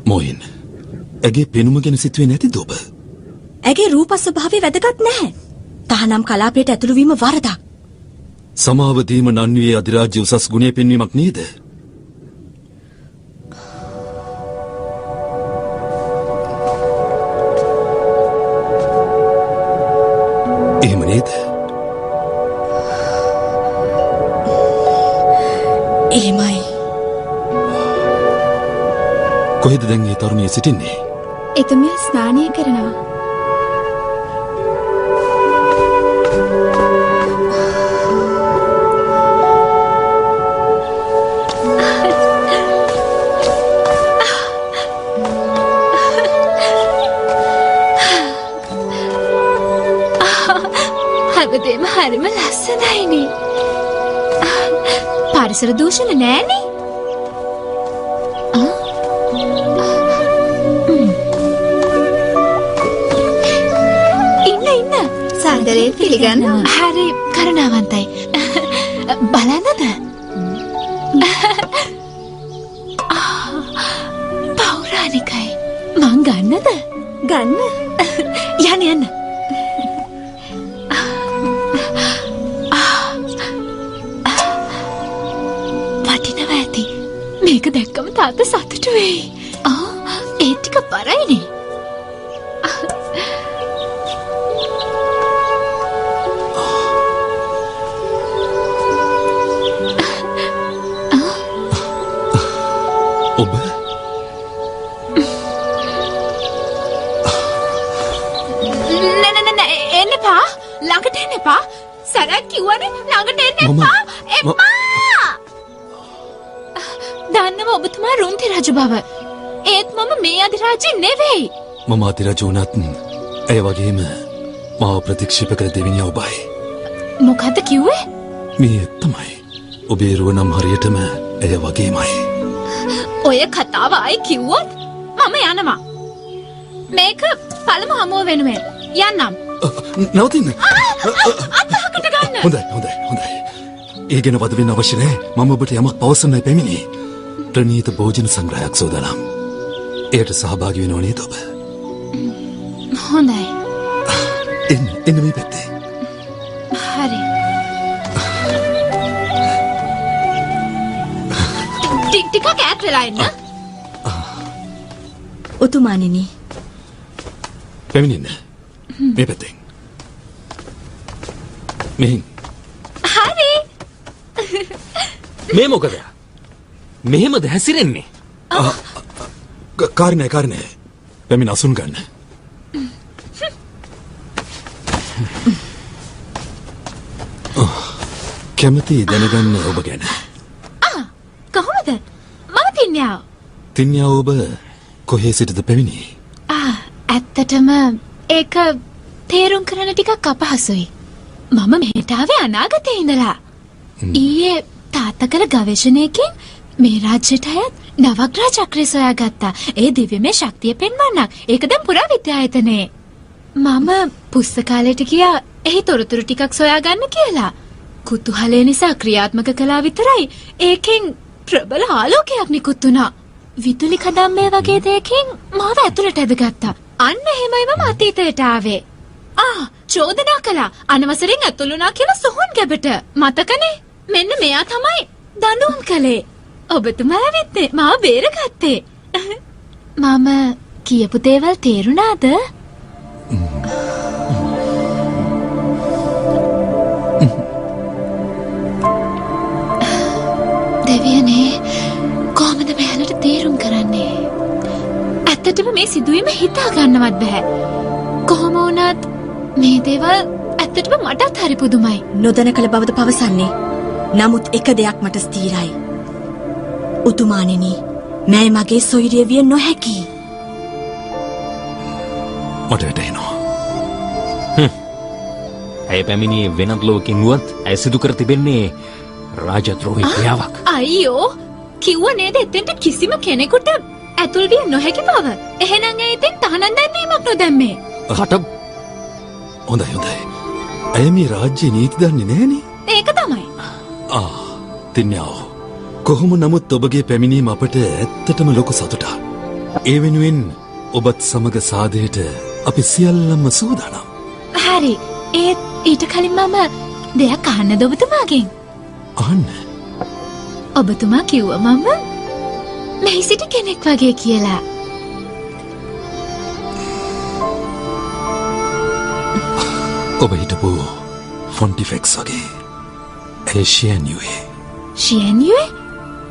මොයින් ඇගේ පෙනුම ගැන සිතුවේ නැතිද ඔබ? ඇගේ රූප ස්වභාවය වැදගත් නැහැ. තහනම් කලාපයට ඇතුළු වීම වරදක්. සමාව දීම නන්වියේ අධිරාජ්‍ය උසස් ගුණය පෙන්වීමක් නේද? එහෙම නේද? එහෙමයි. කොහෙද දැන් මේ තරුණිය සිටින්නේ? එතුමිය ස්නානය කරනවා. හැමදේම හරිම ලස්සනයිනේ. පරිසර දූෂණ නෑනේ. සාදරයෙන් පිළිගන්නවා. හරි කරුණාවන්තයි. බලන්නද? පෞරාණිකයි. මං ගන්නද? ගන්න. යන්න යන්න. වටිනවා ඇති. මේක දැක්කම තාත්තා සතුටු වෙයි. ඒ ටික බරයිනේ. ඔබ නෑ එන්න එපා. ළඟට එන්න එපා. සරත් කිව්වනේ ළඟට එන්න එපා. එපා. දන්නව ඔබතුමා රුන්ති රජු බව. ඒත් මම මේ අධිරාජ්‍ය නෙවෙයි. මම අධිරජු වුණත් ඇය වගේම මාව ප්‍රතික්ෂේප කළ දෙවිනිය ඔබයි. මොකද්ද කිව්වේ? මේ තමයි. ඔබේ රුව නම් හරියටම ඇය වගේමයි. ඔය කතාව ආයි කිව්වොත් මම යනවා. මේක පළමු හමුව වෙනුවෙන් යන්නම්. නවතින්න. අතහකට ගන්න. හොඳයි. ඒ ගැන වද වෙන්න අවශ්‍ය නැහැ. මම ඔබට යමක් පවසන්නයි පැමිණි. ප්‍රණීත භෝජන සංග්‍රහයක් සෝදානම්. එයට සහභාගී වෙනව නේද ඔබ? හොඳයි. එන්න මේ පැත්තේ. හරි. ටිකක් ඈත් වෙලා ඉන්න. උතුමාණෙනි. පැමිණෙන්න. මේ පැත්තෙන්. මෙහින්. හරි. මේ මොකද? මෙහෙමද හැසිරෙන්නේ? කාරණේ. පැමිණ අසුන් ගන්න. කැමති දැනගන්න ඔබ ගැන. කොහොමද? මම තින්නවා. තින්නවා ඔබ කොහේ සිටද පැමිණි? ඇත්තටම ඒක තේරුම් කරන්න ටිකක් අපහසුයි. මම මෙහෙට ආවේ අනාගතේ ඉඳලා. ඊයේ තාත්තා කළ ගවේෂණයකින් මේ රාජ්‍යයට අයත් නවග්‍රහ චක්‍රය සොයාගත්තා. ඒ දිව්‍යමය ශක්තිය පෙන්වන්නක්. ඒක දැන් පුරාවිද්‍යායතනයේ. මම පුස්තකාලයට ගියා එහි තොරතුරු ටිකක් සොයාගන්න කියලා. කුතුහලය නිසා ක්‍රියාත්මක කළා විතරයි. ඒකෙන් ප්‍රබල ආලෝකයක් නිකුත් වුණා. විදුලි කදම්බේ වගේ දෙයකින් මාව ඇතුළට ඇදගත්තා. අන්න එහෙමයි මම අතීතයට ආවේ. චෝදනා කළා. අනවසරෙන් ඇතුළු වුණා කියලා සොහොන් ගැබට. මතකනේ? මෙන්න මෙයා තමයි දඬුවම් කළේ. ඔබතුමා ඇවිත් මාව බේරගත්තේ. මම කියපු දේවල් තේරුණාද? දෙවියනේ කොහොමද මෙයාලට තේරුම් කරන්නේ? ඇත්තටම මේ සිදුවීම හිතා ගන්නවත් බෑ. කොහොම වුණත් මේ දේවල් ඇත්තටම මටත් හරි පුදුමයි. නොදැන කළ බවද පවසන්නේ. නමුත් එක දෙයක් මට ස්ථිරයි. උතුමාණෙනි, මෑ මගේ සොයුරිය විය නොහැකි. මට වැටහෙනවා. ඇය පැමිණියේ වෙනත් ලෝකකින් වුවත් ඇය සිදු කර තිබෙන්නේ රාජද්‍රෝහී ක්‍රියාවක්. අයියෝ, කිව්ව නේද එතෙන්ට කිසිම කෙනෙකුට ඇතුල් විය නොහැකි බව. එහෙනම් ඇය එතෙන් තහනම් දැන්වීමක් නොදැම්මේ. හොඳයි. ඇය මේ රාජ්‍ය නීති දන්නේ නැහනේ. ඒක තමයි. තින්නවා. කොහොම නමුත් ඔබගේ පැමිණීම අපට ඇත්තටම ලොකු සතුටක්. ඒ වෙනුවෙන් ඔබත් සමග සාදයට අපි සියල්ලම සූදානම්. හරි. ඒත් ඊට කලින් මම දෙයක් අහන්නද ඔබතුමාගෙන්? අහන්න. ඔබතුමා කිව්වා මම මෙහි සිටි කෙනෙක් වගේ කියලා. ඔබ හිටපු ෆොන්ටිෆෙක්ස් වගේ. ඒෂියන් යුවේ. ෂියන්යුවේ?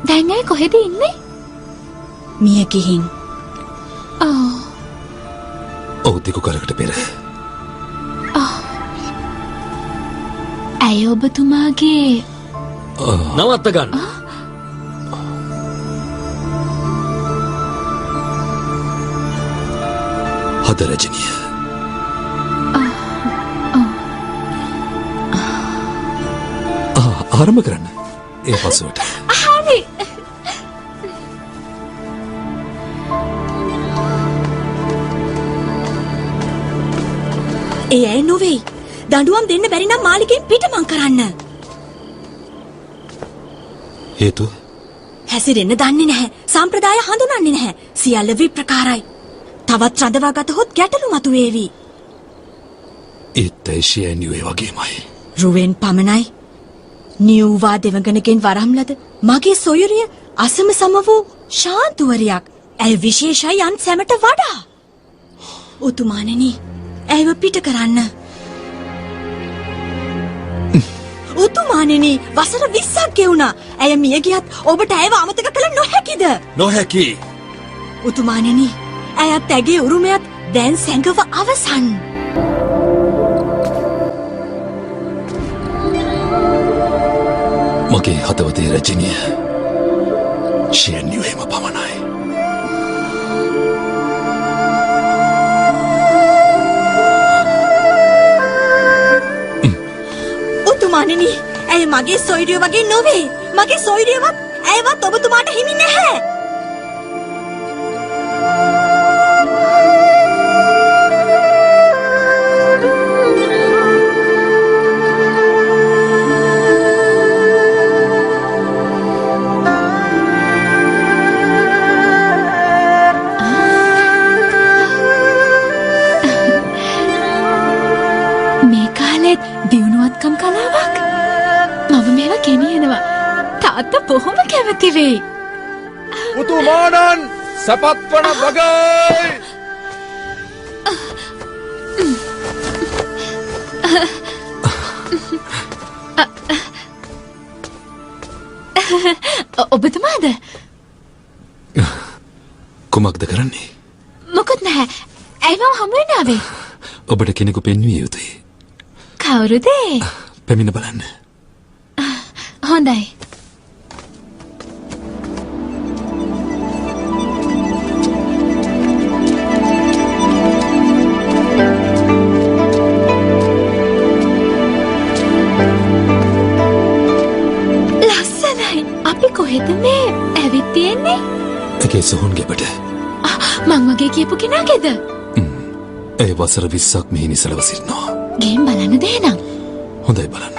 දැන් ඇයි කොහෙද ඉන්නේ? මිය ගිහින්. ඔව් දෙක කරකට පෙර. ඇයි ඔබතුමාගේ නවත්ත ගන්න. හද රජනිය. ආරම්භ කරන්න. ඒ පසුවට. හරි. ඒ ඇයි නොවේයි. දඬුවම් දෙන්න බැරි නම් මාලිකෙන් පිටමං කරන්න. හේතුව? හැසිරෙන්න දන්නේ නැහැ. සම්ප්‍රදාය හඳුනන්නේ නැහැ. සියල්ල විප්‍රකාරයි. තවත් රඳවා ගතහොත් ගැටලු මතුවේවි. ඒත් ඒෂියන් යුවේ වගේමයි. රුවෙන් පමණයි. නියුවා දෙවඟනගෙන් වරම්ලද මගේ සොයුරිය අසම සම වූ ශාන්තුවරයක්. ඇය විශේෂයි අන් සැමට වඩා. උතුමාණෙනි, ඇයව පිට කරන්න. උතුමාණෙනි, වසර 20ක් ගෙවුණා. ඇය මිය ගියත් ඔබට ඇයව අමතක කළ නොහැකිද? නොහැකි. උතුමාණෙනි, ඇයත් ඇගේ උරුමයත් දැන් සැඟව අවසන්. මගේ හදවතේ රජනිය ෂියන් යුවේම පමණයි. උතුමාණෙනි, ඇය මගේ සොයුරිය වගේ නොවේ. මගේ සොයුරියවත් ඇයවත් ඔබතුමාට හිමි නැහැ. දියුණුවත්කම් කලාවක්. මම මේවා ගෙනියනවා. තාත්තා බොහොම කැමති වෙයි. උතුමාණන් සපත්වන බගයි. ඔබතුමාද? කුමක්ද කරන්නේ? මොකුත් නැහැ. ඇයි මම හමු වෙන්න ආවේ? ඔබට කෙනෙකු පෙන්විය යුතුයි. කවුරුද? පැමිණ බලන්න. හොඳයි. ලස්සනයි. අපි කොහෙද මේ ඇවිත් තියෙන්නේ? ඒකේ සොහොන් ගෙබට. මං වගේ කියපු කෙනාගේද? ඒ වසර 20ක් මෙහි නිසලව සිටිනවා. ගේම් බලන්න දේනම්. හොඳයි බලන්න.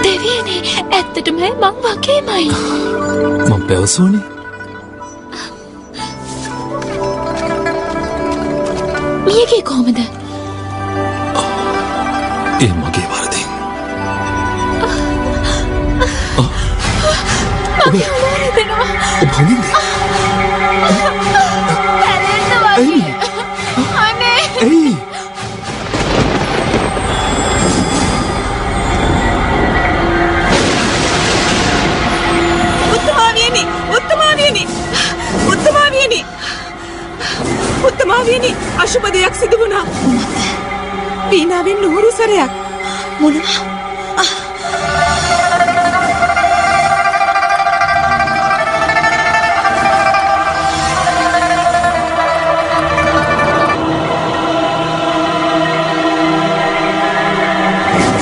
දෙවියනේ, ඇත්තටම මං වගේමයි. මම පැවසුවනේ. මියගේ කොහමද? ඒ මගේ වරදින්. මගේ හොලේ දෙනවා. ඔබ හොඳින්ද? ඇලෙන්න වගේ. අනේ. ඇයි? උත්තමාවියනි, අශුභ දෙයක් සිදු වුණා. වීණාවෙන් නුහුරු සරයක්. මොනවා?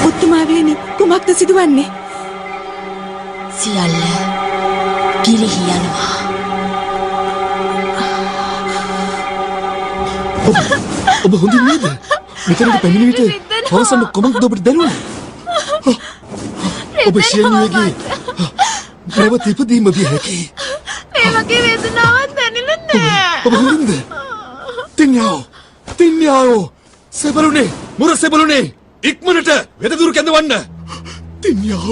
උත්තමාවියනි, කුමක්ද සිදුවන්නේ? සියල්ල ගිලිහි යනවා. ඔබ හොඳින් නේද? මෙතනට පැමිණි විට අවසන් කොමක්ද ඔබට දැනුනේ? ඔබ ශේනියගේ නැවත ඉපදීම විය හැකියි. මේ වගේ වේදනාවක් දැනෙන්නේ නැහැ. ඔබ හොඳින්ද? තින්යාව සෙබළුනේ මුර සෙබළුනේ ඉක්මනට වෙදදුරු කැඳවන්න. තින්යාව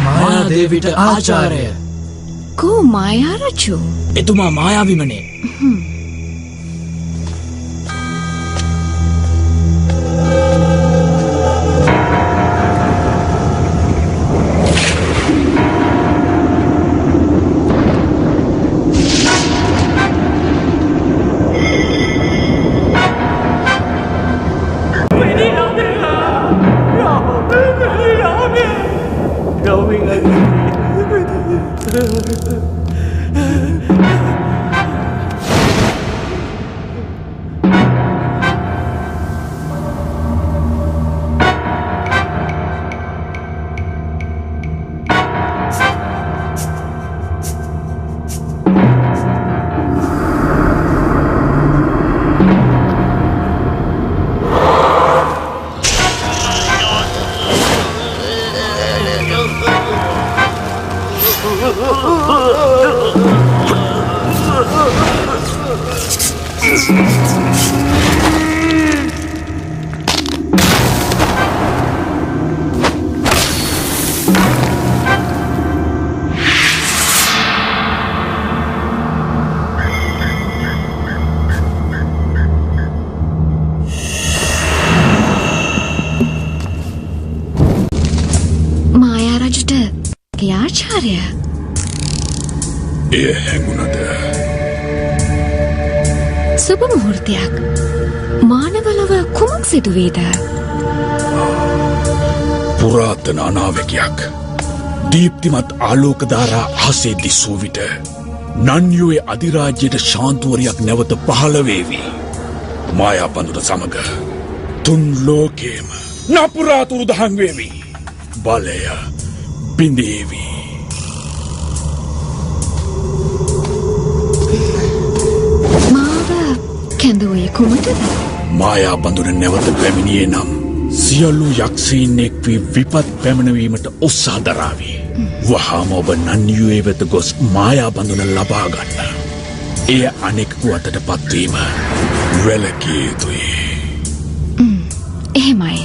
මායාදේවිට ආචාර්ය. කෝ මායාරචු? එතුමා මායාවිමනේ. ආචාර්ය ඒ හැඟුණද සුබ මුහුර්තයක් මානවලව කුමක් සිදුවේද? පුරාතන අනාවැකියක් දීප්තිමත් ආලෝක ධාරා අහසේ දිස්සූ විට නන්යුවේ අධිරාජ්‍යයට ශාන්තුවරයක් නැවත පහළ වේවි. මායා පඳුර සමග තුන් ලෝකේම නපුරාතුරු දහන් වේවි. බලය බිඳේවි. මාව කැඳවුවේ කුමටද? මායා බඳුන නැවත පැමිණියේ නම් සියලු යක්ෂයින් එක් වී විපත් පැමිණවීමට උත්සාහ දරාවි. වහාම ඔබ නන්යුවේ වෙත ගොස් මායා බඳුන ලබා ගන්න. එය අනෙකු අතට පත්වීම වැළකී යුතුයි. එහෙමයි.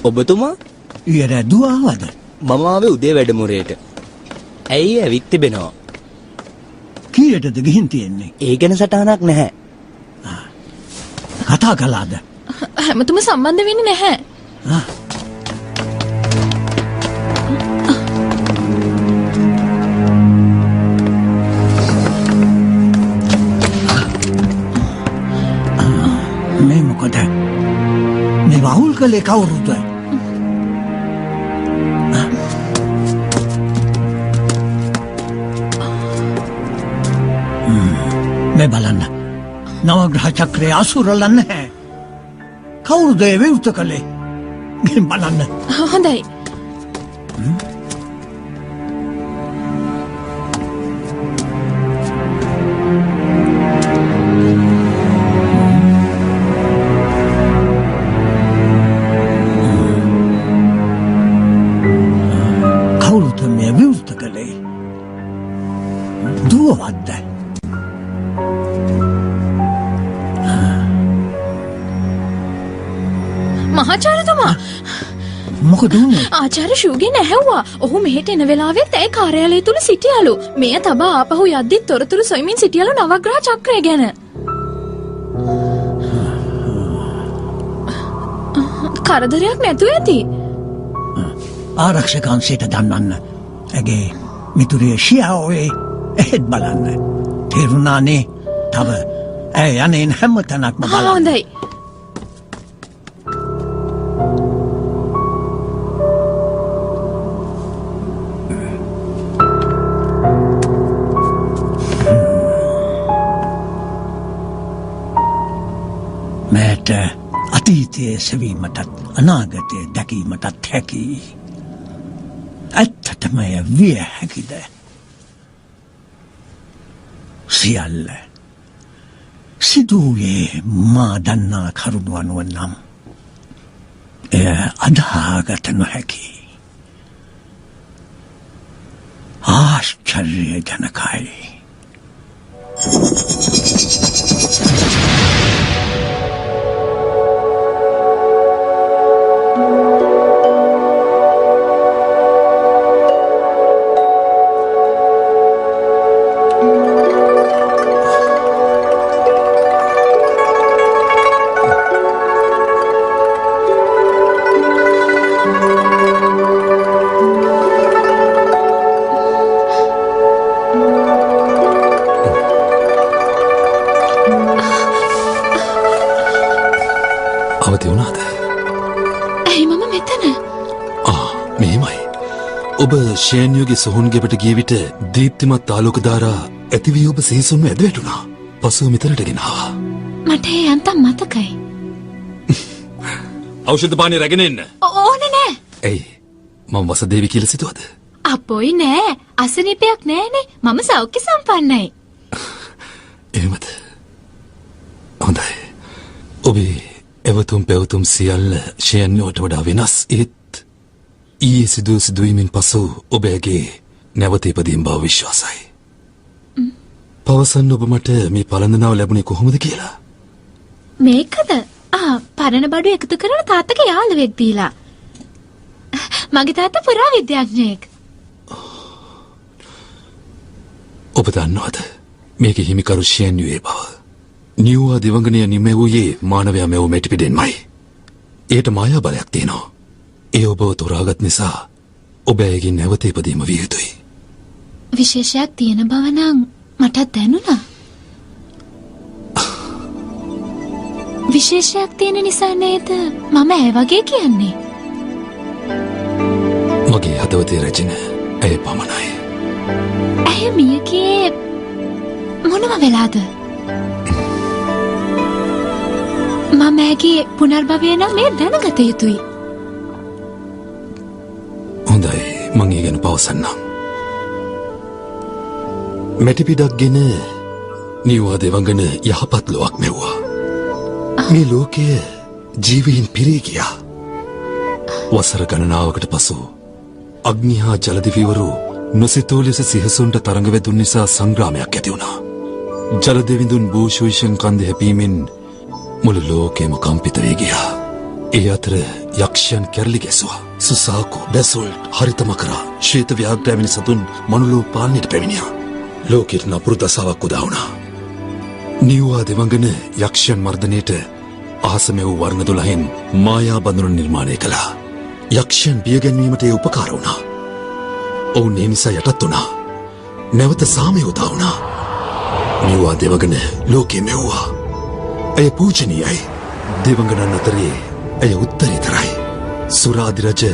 ඔබතුමා ඊයර දුවාවද? මම ආවේ උදේ වැඩමුරේට. ඇයි ඇවිත් තිබෙනවා? කීයටද ගිහින් තියෙන්නේ? ඒ ගැන සටහනක් නැහැ. කතා කළාද? හැමතුම සම්බන්ධ වෙන්නේ නැහැ. මේ මොකද? මේ වහුල් කළේ කවුරුද? මේ බලන්න. නවග්‍රහ චක්‍රයේ අසුරල නැහැ. කවුරුද ඒ විවෘත කළේ? මේ බලන්න. හොඳයි. කවුරුද මේ විවෘත කළේ? දුවවද්ද? මහාචාර්යතුමා මොකද උනේ? ආචාර්ය ෂූගෙන් ඇහැව්වා. ඔහු මෙහෙට එන වෙලාවෙත් ඇය කාර්යාලය තුල සිටියලු. මෙය තබා ආපහු යද්දි තොරතුරු සොයමින් සිටියලු නවග්‍රහ චක්‍රය ගැන. කරදරයක් නැතුව ඇති. ආරක්ෂකංශයට දන්වන්න. ඇගේ මිතුරිය ෂියාෝවේ එහෙත් බලන්න. තේරුණානේ. තව ඇය යනයෙන් හැම තැනක්ම බලන්න. හොඳයි. මෑට අතීතයේ සෙවීමටත් අනාගතය දැකීමටත් හැකි. ඇත්තටම එය විය හැකිද? සියල්ල සිදුවේ මා දන්නා කරුණු අනුව නම් එය අදාගත නොහැකි. ආශ්චර්යජනකයි. අවදි වුණාද? ඇයි මම මෙතන? මෙහෙමයි. ඔබ ෂේන්යුගේ සොහොන් ගෙබට ගිය විට දීප්තිමත් ආලෝක ධාරා ඇති වී ඔබ සිහිසුන්ව ඇද වැටුණා. පසුව මෙතනට ගෙනාවා. මට ඒ යන්තම් මතකයි. ඖෂධ පානේ රැගෙන එන්න. ඕනේ නෑ. ඇයි? මම වසදේවි කියලා සිතුවද? අපොයි නෑ. අසනීපයක් නෑනේ. මම සෞඛ්‍ය සම්පන්නයි. එහෙමද? හොඳයි. ඔබේ එවතුම් පැවතුම් සියල්ල ෂේන්යුවට වඩා වෙනස්. ඒත් ඊයේ සිදුවීමෙන් පසු ඔබගේ නැවත ඉපදීම බව විශ්වාසයි. පවසන්න ඔබ මට මේ පළඳනාව ලැබුණේ කොහොමද කියලා? මේකද? පරණ බඩු එකතු කරන තාත්තගේ යාළුවෙක් දීලා. මගේ තාත්තා පුරා විද්‍යාඥයෙක්. ඔබ දන්නවද මේක හිමිකරු ෂේන්යුවේ බව? නියුවා දිවංගනය නිමෙව්වේ මානවයා මෙව මෙටිපිඩෙන්මයි. ඒට මායා බලයක් තියෙනවා. ඒ ඔබව තොරාගත් නිසා ඔබ ඇයගෙන් නැවත ඉපදීම විය යුතුයි. විශේෂයක් තියෙන බව නම් මටත් දැනුණා. විශේෂයක් තියෙන නිසා නේද මම ඇය වගේ කියන්නේ? මගේ හදවතේ රැජින ඇය පමණයි. ඇය මියගේ මොනව වෙලාද? මම ඇගේ පුනර්භවය නම් මේ දැනගත යුතුයි. හොඳයි, මං ඒ ගැන පවසන්නම්. මැටිපිඩක් ගෙන නියුවා දෙවඟන යහපත් ලොවක් මෙව්වා. මේ ලෝකය ජීවීන් පිරී ගියා. වසර ගණනාවකට පසු අග්නි හා ජලදිවිවරු නොසිතූ ලෙස සිහසුන්ට තරඟ වැදුන් නිසා සංග්‍රාමයක් ඇති වුණා. ජලදෙවිඳුන් භූෂවිෂන් කන්ද හැපීමෙන් මුළු ලෝකෙම කම්පිත වී ගියා. ඒ අතර යක්ෂයන් කැරලි ගැසුවා. සුසාකෝ, බැසොල්ට්, හරිතමකරා, ශ්වේත ව්‍යාග්‍රය වැනි සතුන් මනුලෝ පාලනයට පැමිණියා. ලෝකෙට නපුරු දසාවක් උදා වුණා. නියුවා දෙවඟන යක්ෂයන් මර්ධනයට අහසම වූ වර්ණ 12න් මායා බඳුන නිර්මාණය කළා. යක්ෂයන් බියගැන්වීමට ඒ උපකාර වුණා. ඔවුන් ඒ නිසා යටත් වුණා. නැවත සාමය උදා වුණා. නියුවා දෙවඟන ලෝකෙ මෙව්වා. ඇය පූජනීයයි. දෙවඟනන් අතරේ ඇය උත්තරීතරයි. සුරාදි රජ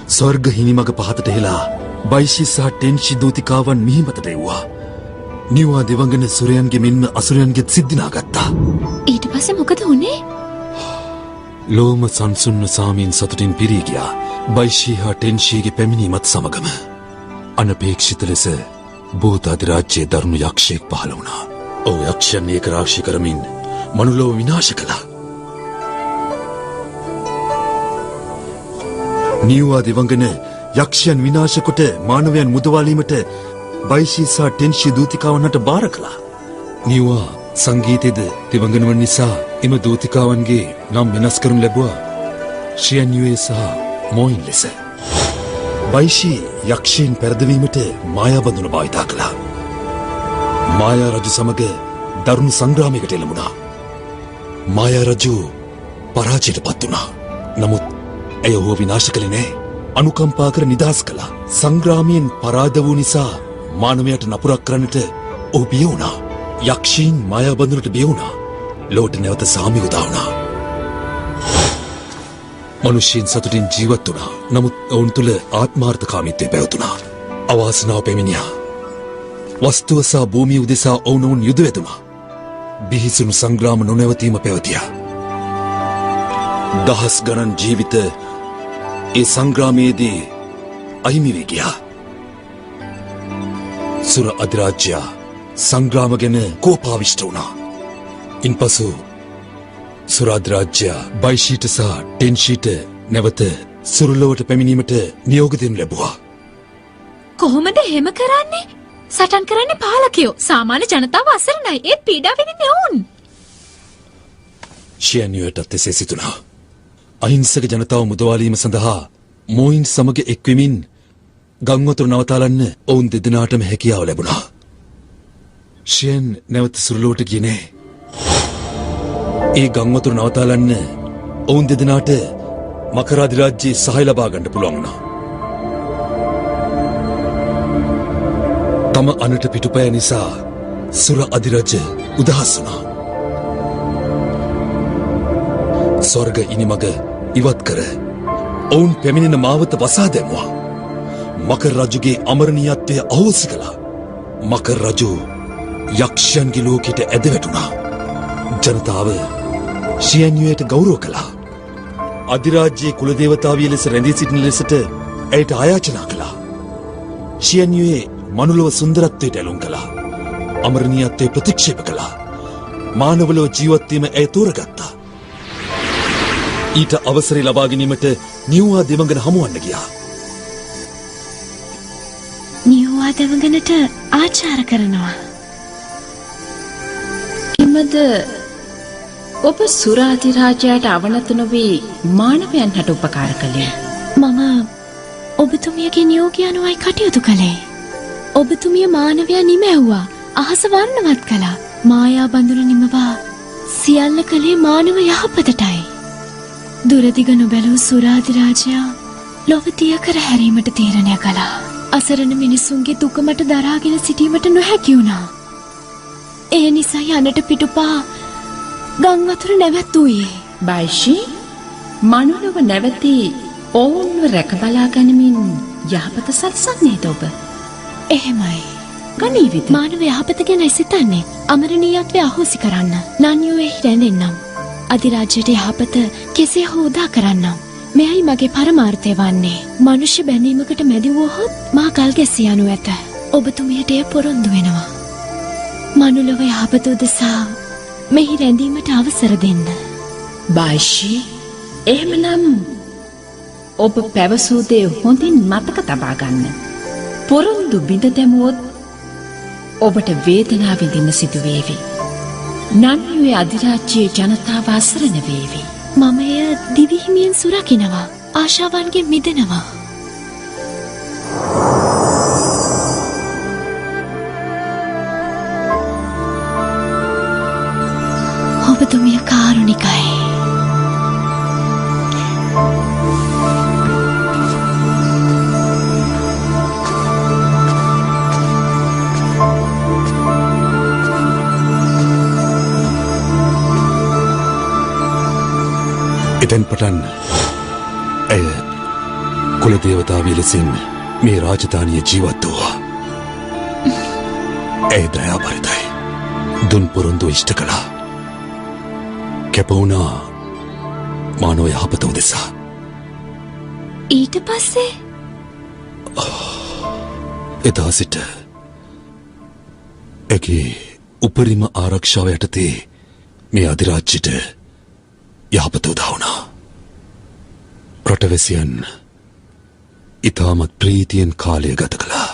ස්වර්ග හිමිමග පහතට හෙලා බයිෂි සහ ටෙන්ෂි දූතිකාවන් මිහිමතට එව්වා. නියුවා දෙවඟන සුරයන්ගේ මෙන්ම අසුරයන්ගෙත් සිද්ධිනා ගත්තා. ඊට පස්සේ මොකද වුනේ? ලෝම සංසුන්න සාමීන් සතුටින් පිරී ගියා. බයිෂි හා ටෙන්ෂිගේ පැමිණීමත් සමගම අනපේක්ෂිත ලෙස භූත අධිරාජ්‍යයේ දරුණු යක්ෂයෙක් පහළ වුණා. ඔහු යක්ෂයන් ඒක රාශි කරමින් මනුලොව විනාශ කළා. නියුවා දෙවඟන යක්ෂයන් විනාශ කොට මානවයන් මුදවාලීමට බයිෂි සහ ටෙන්ෂි දූතිකාවන්ට බාර කළා. නියුවා සංගීතයේද දෙවඟනවන් නිසා එම දූතිකාවන්ගේ නම් වෙනස් කරනු ලැබුවා ෂියන්යුවේ සහ මොයින් ලෙස. බයිෂි යක්ෂයන් පෙරදවීමට මායා බඳුන භාවිතා කළා. මායා රජු සමග දරුණු සංග්‍රාමයකට එළඹුණා. මායා රජු පරාජයට පත් වුණා. නමුත් ඇය ඔහුව විනාශ කළේ නෑ. අනුකම්පා කර නිදහස් කළා. සංග්‍රාමයෙන් පරාද වූ නිසා මානවයට නපුරක් කරන්නට ඔහු බිය වුණා. යක්ෂීන් මායා බඳුනට බිය වුණා. ලෝට නැවත සාමි උදා වුණා. මනුෂ්‍යයන් සතුටින් ජීවත් වුණා. නමුත් ඔවුන් තුළ ආත්මාර්ථකාමීත්වය පැවතුණා. අවාසනාව පැමිණියා. වස්තුව සහ භූමිය උදෙසා ඔවුනොවුන් යුද වැදුණා. බිහිසුණු සංග්‍රාම නොනැවතීම පැවතියා. දහස් ගණන් ජීවිත ඒ සංග්‍රාමයේදී අහිමි වී ගියා. සුර අධිරාජ්‍යයා සංග්‍රාම ගැන කෝපාවිෂ්ඨ වුණා. ඉන්පසු සුර අධිරාජ්‍යයා බයිෂීට සහ ටෙන්ෂීට නැවත සුරලොවට පැමිණීමට නියෝග දෙනු ලැබුවා. කොහොමද එහෙම කරන්නේ? සටන් කරන්නේ පාලකයෝ. සාමාන්‍ය ජනතාව අසරණයි. ඒත් පීඩා විඳින්නේ ඔවුන්. ෂියන්යුවටත් එසේ සිතුණා. අහිංසක ජනතාව මුදවාලීම සඳහා මෝයින් සමග එක්වෙමින් ගංවතුර නවතාලන්න ඔවුන් දෙදෙනාටම හැකියාව ලැබුණා. ෂියන් නැවත සුරලොවට ගියේ නෑ. ඒ ගංවතුර නවතාලන්න ඔවුන් දෙදෙනාට මකර අධිරාජ්‍යයේ සහාය ලබා ගන්න පුළුවන් වුණා. තම අනට පිටුපය නිසා සුර අධිරජ උදහස් වුණා. ස්වර්ග ඉනිමග ඉවත් කර ඔවුන් පැමිණෙන මාවත වසා දැමුවා. මකර රජුගේ අමරණීයත්වය අහෝසි කළා. මකර රජු යක්ෂයන්ගේ ලෝකෙට ඇද වැටුණා. ජනතාව ෂියන්යුවට ගෞරව කළා. අධිරාජ්‍යයේ කුලදේවතාවිය ලෙස රැඳී සිටින ලෙසට ඇයට ආයාචනා කළා. ෂියන්යුවේ මනුලව සුන්දරත්වයට ඇලුම් කළා. අමරණීයත්වය ප්‍රතික්ෂේප කළා. මානවලව ජීවත්වීම ඇය තෝරගත්තා. ඊට අවසරය ලබා ගැනීමට නියුවා දෙවඟන හමුවන්න ගියා. නියුවා දෙවඟනට ආචාර කරනවා. එමද ඔබ සුර අධිරාජයාට අවනත නොවී මානවයන් හට උපකාර කළේ? මම ඔබතුමියගේ නියෝගය අනුවයි කටයුතු කළේ. ඔබතුමිය මානවයා නිමැව්වා. අහස වර්ණවත් කළා. මායා බඳුන නිමවා සියල්ල කළේ මානව යහපතටයි. දුරදිග නොබැලූ සුර අධිරාජයා ලොව තිය කර හැරීමට තීරණය කළා. අසරණ මිනිසුන්ගේ දුක මට දරාගෙන සිටීමට නොහැකි වුණා. ඒ නිසා යනට පිටුපා ගං වතුර නැවැත්වූයේ. බයිෂී, මනුලව නැවතී ඔවුන්ව රැකබලා ගනිමින් යහපත සලසන්නේද ඔබ? එහෙමයි. ගනීවිද? මානව යහපත ගැනයි සිතන්නේ. අමරණීයත්වය අහෝසි කරන්න. නන්යුවේහි රැඳෙන්නම්. අධිරාජ්‍යයට යහපත කෙසේ හෝ උදා කරන්නම්. මෙයයි මගේ පරමාර්ථය වන්නේ. මනුෂ්‍ය බැඳීමකට මැදි වුවහොත් මා කල් ගැසී යනු ඇත. ඔබතුමියට එය පොරොන්දු වෙනවා. මනුලව යහපත උදෙසා මෙහි රැඳීමට අවසර දෙන්න. බයිෂී, එහෙමනම් ඔබ පැවසූ දේ හොඳින් මතක තබා ගන්න. පොරොන්දු බිඳ දැමුවොත් ඔබට වේදනාව විඳින්න සිදු වේවි. නන්යුවේ අධිරාජ්‍යයේ ජනතාව අසරණ වේවි. මම එය දිවිහිමියෙන් සුරකිනවා. ආශාවන්ගෙන් මිදෙනවා. ඔබතුමිය කාරුණිකයි. එතැන් පටන් ඇය කුලදේවතාවිය ලෙසින් මේ රාජධානිය ජීවත් වූවා. ඇය දයාබරිතයි. දුන් පොරොන්දු ඉෂ්ට කළා. කැපවුණා මානව යහපත උදෙසා. ඊට පස්සේ එදා සිට ඇගේ උපරිම ආරක්ෂාව යටතේ මේ අධිරාජ්‍යයට යහපත උදා වුණා. රටවැසියන් ඉතාමත් ප්‍රීතියෙන් කාලය ගත කළා.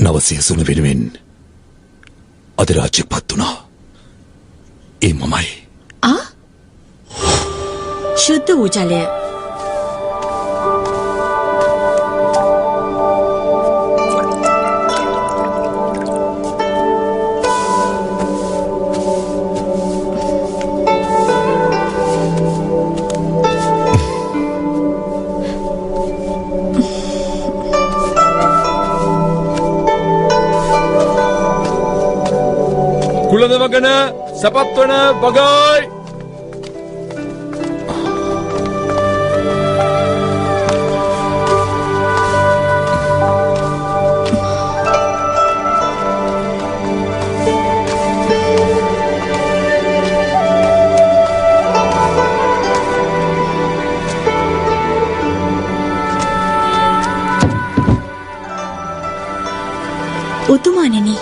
නවසියසුන වෙනුවෙන් අධිරාජ්‍යයක් පත් වුණා. ඒ මමයි. ශුද්ධ වූ ජලය. කුලදෙවගන සැපත්වන බගයි. උතුමාණෙනි,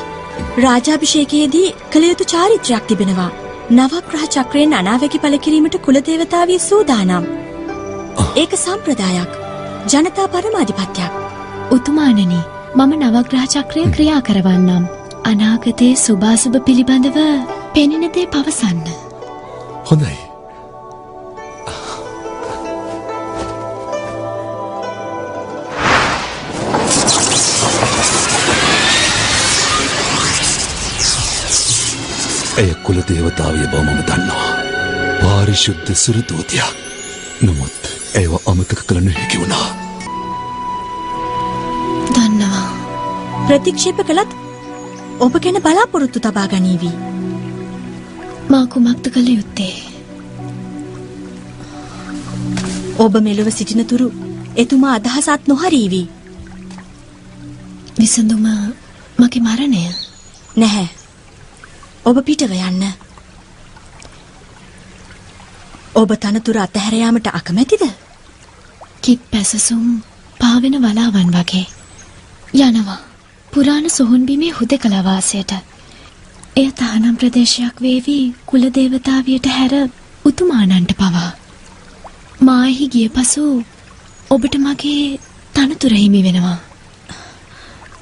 රාජාභිෂේකයේදී කළ යුතු චාරිත්‍රයක් තිබෙනවා. නවග්‍රහ චක්‍රයෙන් අනාවැකි පළ කිරීමට කුලදේවතාවිය සූදානම්. ඒක සම්ප්‍රදායක්. ජනතා පරමාධිපත්‍යයක්. උතුමාණනි, මම නවග්‍රහ චක්‍රය ක්‍රියා කරවන්නම්. අනාගතයේ සුභාසුභ පිළිබඳව පෙනෙන දේ පවසන්න. හොඳයි. එය කුලදේවතාවිය බව මම දන්නවා. පාරිශුද්ධ සුරදූතයක්. නමුත් ඒව අමතක කළ නොහැකි වුණා. දන්නවා. ප්‍රතික්ෂේප කළත් ඔබ ගැන බලාපොරොත්තු තබා ගනීවි. මා කුමක්ද කළ යුත්තේ? ඔබ මෙලොව සිටින තුරු එතුමා අදහසත් නොහරීවි. විසඳුම මගේ මරණය? නැහැ. ඔබ පිටව යන්න. ඔබ තනතුර අතහැර යාමට අකමැතිද? කිත් පැසසුම් පාවෙන වලාවන් වගේ යනවා. පුරාණ සොහොන් බිමේ හුදෙකලා වාසයට. එය තහනම් ප්‍රදේශයක් වේවි කුලදේවතාවියට හැර උතුමාණන්ට පවා. මා එහි ගිය පසු ඔබට මගේ තනතුර හිමි වෙනවා.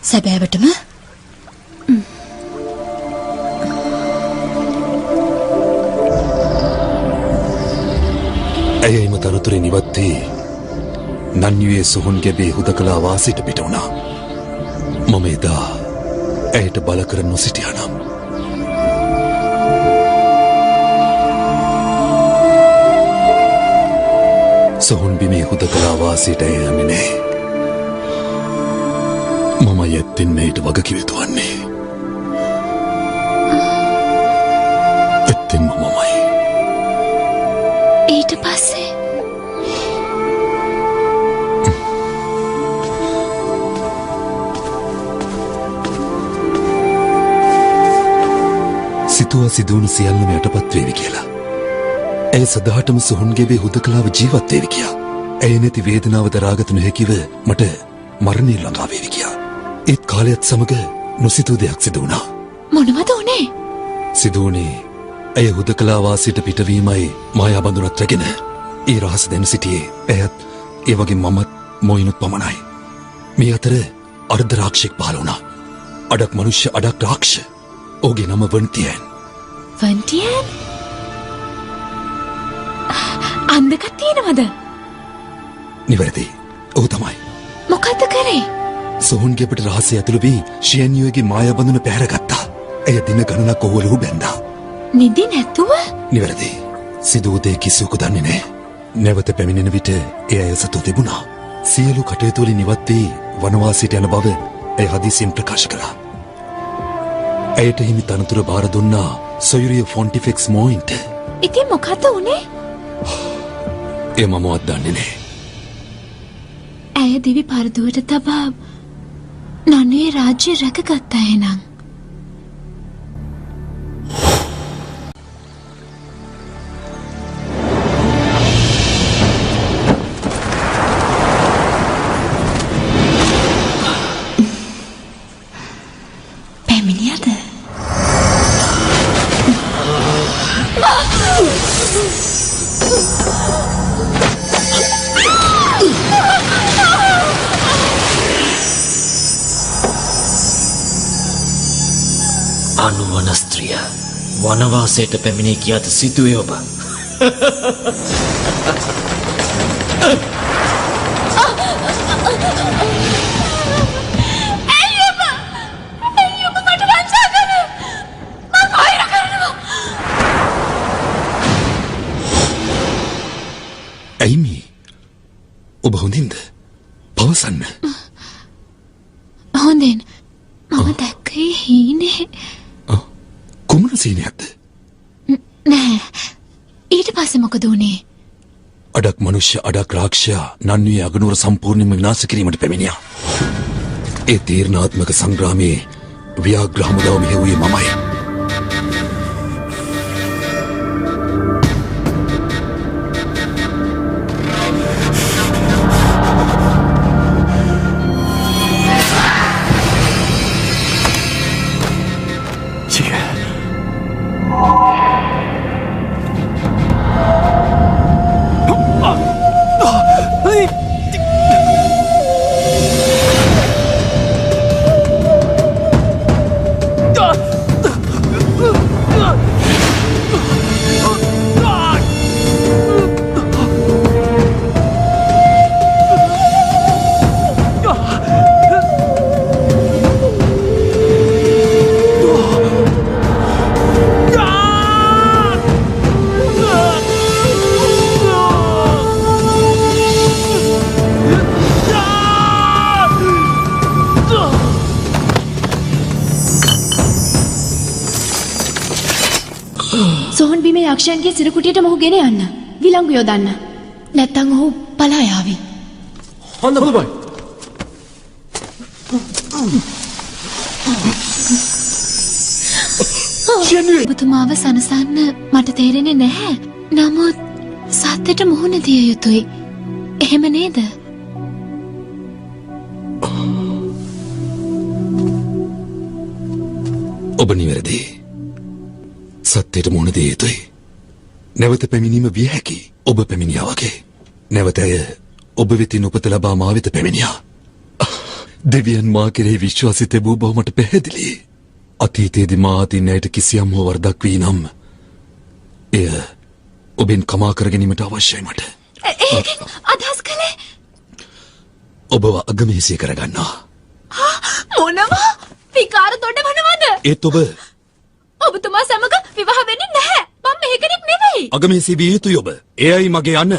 සැබෑවටම? ඇය එම තනතුරෙන් ඉවත් වී නන්වියේ සොහොන් ගැබේ හුදකලා වාසයට පිට වුණා. මම එදා ඇයට බල කර නොසිටියා නම් සොහොන් බිමේ හුදකලා වාසයට ඇය යන්නේ නැහැ. මම යැත්තෙන් මෙයට වගකිව යුතු වන්නේ. ඇත්තෙන්ම මමයි. ඊට පස්සේ සිතුවා සිදුවුණු සියල්ලම යටපත් වේවි කියලා. ඇය සදාටම සොහොන් ගෙබේ හුදකලාව ජීවත් වේවි කියා. ඇය නැති වේදනාව දරාගත නොහැකිව මට මරණය ළඟා වේවි කියා. ඒත් කාලයත් සමග නොසිතූ දෙයක් සිදු වුණා. මොනවද උනේ? සිදු වුණේ ඇය හුදකලා වාසයට පිටවීමයි මායා බඳුනත් රැගෙන ඒ රහස දැන සිටියේ ඇයත් ඒ වගේ මමත් මොයිනුත් පමණයි. මේ අතර අර්ධ රාක්ෂයෙක් පහළ වුණා. අඩක් මනුෂ්‍ය අඩක් රාක්ෂ. ඔහුගේ නම වන්තියන්. වන්ටියන්? අන්දකත් තියෙනවද? නිවැරදි. ඔහු තමයි. මොකද්ද කරේ? සොහොන් ගෙබට රහසය ඇතුළු වී ෂියන්යුවගේ මායා බඳුන පැහැරගත්තා. ඇය දින ගණනක් ඔහුව ලුහු බැන්දා. නිදි නැතුව? නිවැරදි. සිදූ දේ කිසිවකු දන්නේ නැහැ. නැවත පැමිණෙන විට එය ඇය සතු තිබුණා. සියලු කටයුතු වලින් ඉවත් වී වනවාසයට යන බව ඇය හදිසියෙන් ප්‍රකාශ කළා. ඇයට හිමි තනතුර බාර දුන්නා සොයුරිය ෆොන්ටිෆෙක්ස් මෝයින්ට. ඉතින් මොකද්ද උනේ? එය මමවත් දන්නේ නැහැ. ඇය දිවි පරදුවට තබා නනුවේ රාජ්‍ය රැකගත්තා එනම්. පැමිණියද? අනුවන ස්ත්‍රිය වනවාසයට පැමිණේ කියාද සිතුවේ ඔබ? ඇයිමි? ඔබ හොඳින්ද? පවසන්න. හොඳින්. මම දැක්කේ හීනේ. කුමන සීනයක්ද? නෑ. ඊට පස්සේ මොකද වුනේ? අඩක් මනුෂ්‍ය අඩක් රාක්ෂයා නන්වියේ අගනුවර සම්පූර්ණයෙන්ම විනාශ කිරීමට පැමිණියා. ඒ තීරණාත්මක සංග්‍රාමයේ ව්‍යාග්‍ර හමුදාව මෙහෙවුවේ මමයි. සෝහන් බිමේ යක්ෂයන්ගේ සිරකුටියට මොහු ගෙන යන්න. විලංගු යොදන්න. නැත්තම් ඔහු පලා යාවි. හොඳ බයි. ඔබතුමාව සනසන්න මට තේරෙන්නේ නැහැ. නමුත් සත්‍යට මුහුණ දිය යුතුයි. එහෙම නේද? ඔබ නිවැරදි. සත්‍යයට මුහුණ දිය යුතුයි. නැවත පැමිණීම විය හැකි. ඔබ පැමිණියා වගේ. නැවත ඇය ඔබ වෙතින් උපත ලබා මා වෙත පැමිණියා. දෙවියන් මා කෙරෙහි විශ්වාසය තිබූ බව මට පැහැදිලි. අතීතයේදී මා අතින් ඇයට කිසියම් හෝ වරදක් වී නම් එය ඔබෙන් කමා කර ගැනීමට අවශ්‍යයි මට. ඒකෙන් අදහස් කළේ ඔබව අගමේසිය කරගන්නවා. මොනවා? විකාර දොඩවනවද? ඒත් ඔබ ඔබතුමා සමග විවාහ වෙන්නේ නැහැ. මම මෙහෙ කෙනෙක් නෙවෙයි. අගමේසිය විය යුතුයි ඔබ. එයයි මගේ අන්න.